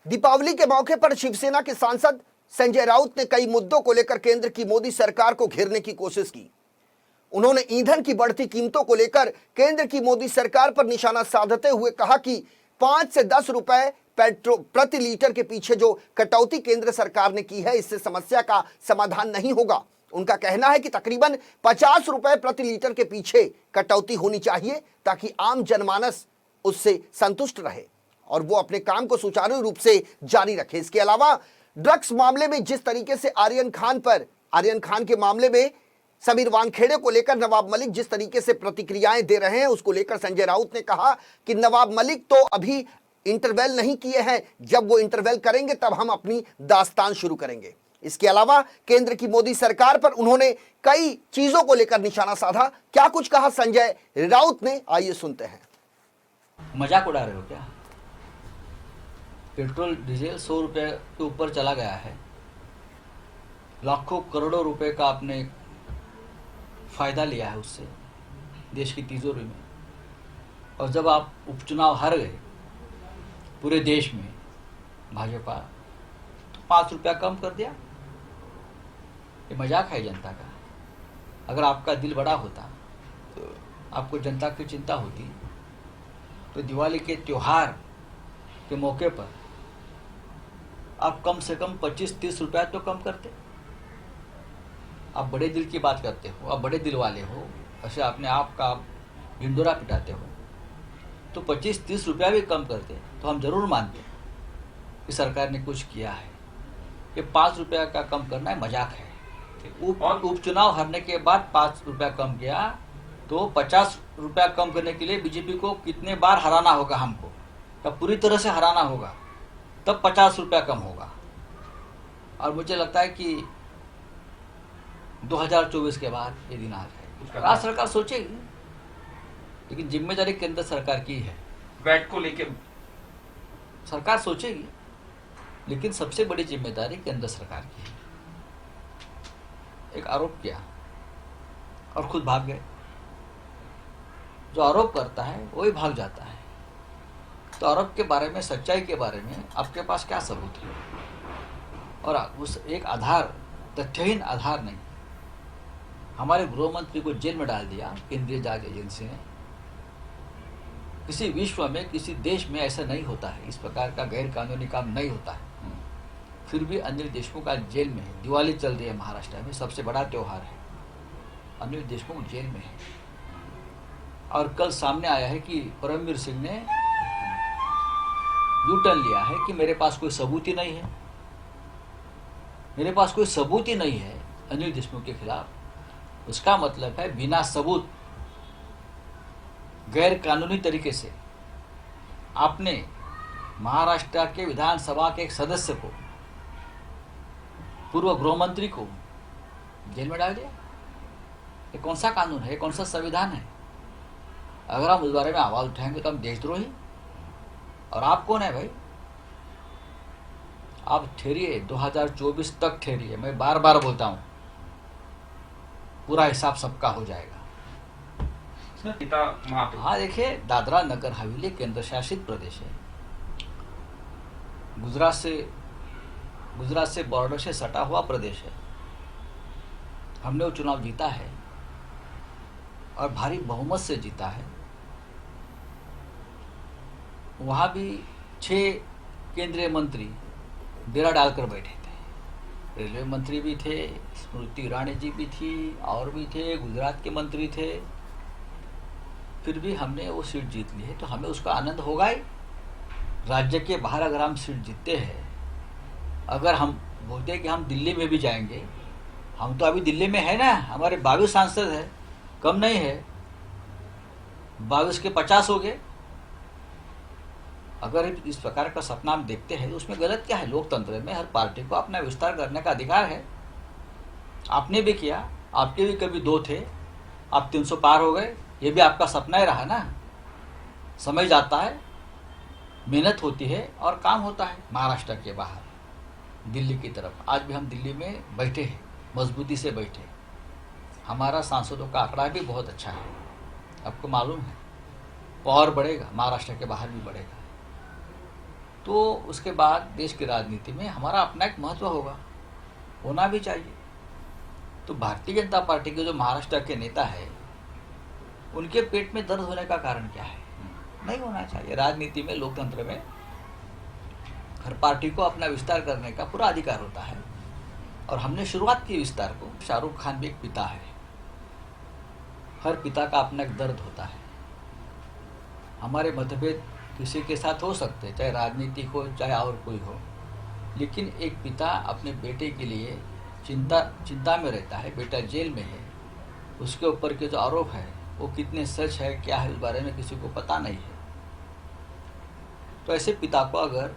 दीपावली के मौके पर शिवसेना के सांसद संजय राउत ने कई मुद्दों को लेकर केंद्र की मोदी सरकार को घेरने की कोशिश की। उन्होंने ईंधन की बढ़ती कीमतों को लेकर केंद्र की मोदी सरकार पर निशाना साधते हुए कहा कि 5 से 10 रुपए पेट्रोल प्रति लीटर के पीछे जो कटौती केंद्र सरकार ने की है, इससे समस्या का समाधान नहीं होगा। उनका कहना है कि तकरीबन 50 रुपए प्रति लीटर के पीछे कटौती होनी चाहिए ताकि आम जनमानस उससे संतुष्ट रहे और वो अपने काम को सुचारू रूप से जारी रखे। इसके अलावा ड्रग्स मामले में जिस तरीके से आर्यन खान के मामले में समीर वानखेड़े को लेकर नवाब मलिक जिस तरीके से प्रतिक्रियाएं दे रहे हैं, उसको लेकर संजय राउत ने कहा कि नवाब मलिक तो अभी इंटरवेल नहीं किए हैं, जब वो इंटरवेल करेंगे तब हम अपनी दास्तान शुरू करेंगे। इसके अलावा केंद्र की मोदी सरकार पर उन्होंने कई चीजों को लेकर निशाना साधा। क्या कुछ कहा संजय राउत ने, आइए सुनते हैं। मजाक उड़ा रहे हो क्या? पेट्रोल डीजल 100 रुपये के ऊपर चला गया है, लाखों करोड़ों रुपए का आपने फायदा लिया है उससे देश की तिजोरी में, और जब आप उपचुनाव हार गए पूरे देश में भाजपा, तो 5 रुपया कम कर दिया। ये मजाक है जनता का। अगर आपका दिल बड़ा होता तो आपको जनता की चिंता होती तो दिवाली के त्योहार के मौके पर आप कम से कम 25-30 रुपया तो कम करते। आप बड़े दिल की बात करते हो, आप बड़े दिल वाले हो, ऐसे अपने आप का ढिंडोरा पिटाते हो, तो 25-30 रुपया भी कम करते तो हम जरूर मानते कि सरकार ने कुछ किया है। ये 5 रुपया का कम करना है मजाक है। उपचुनाव हारने के बाद 5 रुपया कम किया तो 50 रुपया कम करने के लिए बीजेपी को कितने बार हराना होगा हमको, तब पूरी तरह से हराना होगा, तब 50 रुपया कम होगा। और मुझे लगता है कि 2024 के बाद ये दिन आ जाए। राज्य सरकार सोचेगी, लेकिन जिम्मेदारी केंद्र सरकार की है। वैट को लेकर सरकार सोचेगी, लेकिन सबसे बड़ी जिम्मेदारी केंद्र सरकार की है। एक आरोप किया और खुद भाग गए। जो आरोप करता है वही भाग जाता है। तो आरोप के बारे में, सच्चाई के बारे में आपके पास क्या सबूत है? और उस एक आधार, तथ्यहीन आधार नहीं। हमारे गृह मंत्री को जेल में डाल दिया केंद्रीय जांच एजेंसी ने। किसी विश्व में, किसी देश में ऐसा नहीं होता है, इस प्रकार का गैर कानूनी काम नहीं होता है। फिर भी अनिल देशमुख आज जेल में है। दिवाली चल रही है महाराष्ट्र में, सबसे बड़ा त्योहार है, अनिल देशमुख जेल में है। और कल सामने आया है कि परमवीर सिंह ने यू टर्न लिया है कि मेरे पास कोई सबूत ही नहीं है, मेरे पास कोई सबूत ही नहीं है अनिल देशमुख के खिलाफ। उसका मतलब है बिना सबूत, गैर कानूनी तरीके से आपने महाराष्ट्र के विधानसभा के एक सदस्य को, पूर्व गृह मंत्री को जेल में डाल दिया। ये कौन सा कानून है? ये कौन सा संविधान है? अगर हम उस बारे में आवाज उठाएंगे तो हम देशद्रोही। और आप कौन है भाई? आप ठहरिए, 2024 तक ठहरिए। मैं बार बार बोलता हूं, पूरा हिसाब सबका हो जाएगा। हाँ, देखिए, दादरा नगर हवेली केंद्र शासित प्रदेश है। गुजरात से बॉर्डर से सटा हुआ प्रदेश है। हमने वो चुनाव जीता है और भारी बहुमत से जीता है। वहाँ भी 6 केंद्रीय मंत्री डेरा डालकर बैठे थे। रेलवे मंत्री भी थे, स्मृति ईरानी जी भी थी, और भी थे, गुजरात के मंत्री थे। फिर भी हमने वो सीट जीत ली है, तो हमें उसका आनंद होगा ही। राज्य के बाहर अगर हम सीट जीतते हैं, अगर हम बोलते हैं कि हम दिल्ली में भी जाएंगे, हम तो अभी दिल्ली में है ना, हमारे 22 सांसद है, कम नहीं है, 22 के 50 हो गए। अगर इस प्रकार का सपना हम देखते हैं तो उसमें गलत क्या है? लोकतंत्र में हर पार्टी को अपना विस्तार करने का अधिकार है। आपने भी किया, आपके भी कभी 2 थे, आप 300 पार हो गए, ये भी आपका सपना ही रहा ना। समय जाता है, मेहनत होती है और काम होता है। महाराष्ट्र के बाहर दिल्ली की तरफ आज भी हम दिल्ली में बैठे हैं, मजबूती से बैठे। हमारा सांसदों का आंकड़ा भी बहुत अच्छा है, आपको मालूम है। और बढ़ेगा, महाराष्ट्र के बाहर भी बढ़ेगा। तो उसके बाद देश की राजनीति में हमारा अपना एक महत्व होना भी चाहिए। तो भारतीय जनता पार्टी के जो महाराष्ट्र के नेता है, उनके पेट में दर्द होने का कारण क्या है? नहीं होना चाहिए। राजनीति में, लोकतंत्र में हर पार्टी को अपना विस्तार करने का पूरा अधिकार होता है, और हमने शुरुआत की विस्तार को। शाहरुख खान भी एक पिता है, हर पिता का अपना एक दर्द होता है। हमारे मतभेद किसी के साथ हो सकते हैं, चाहे राजनीतिक हो चाहे और कोई हो, लेकिन एक पिता अपने बेटे के लिए चिंता में रहता है। बेटा जेल में है, उसके ऊपर के जो आरोप है वो कितने सच है क्या है, इस बारे में किसी को पता नहीं है। तो ऐसे पिता को अगर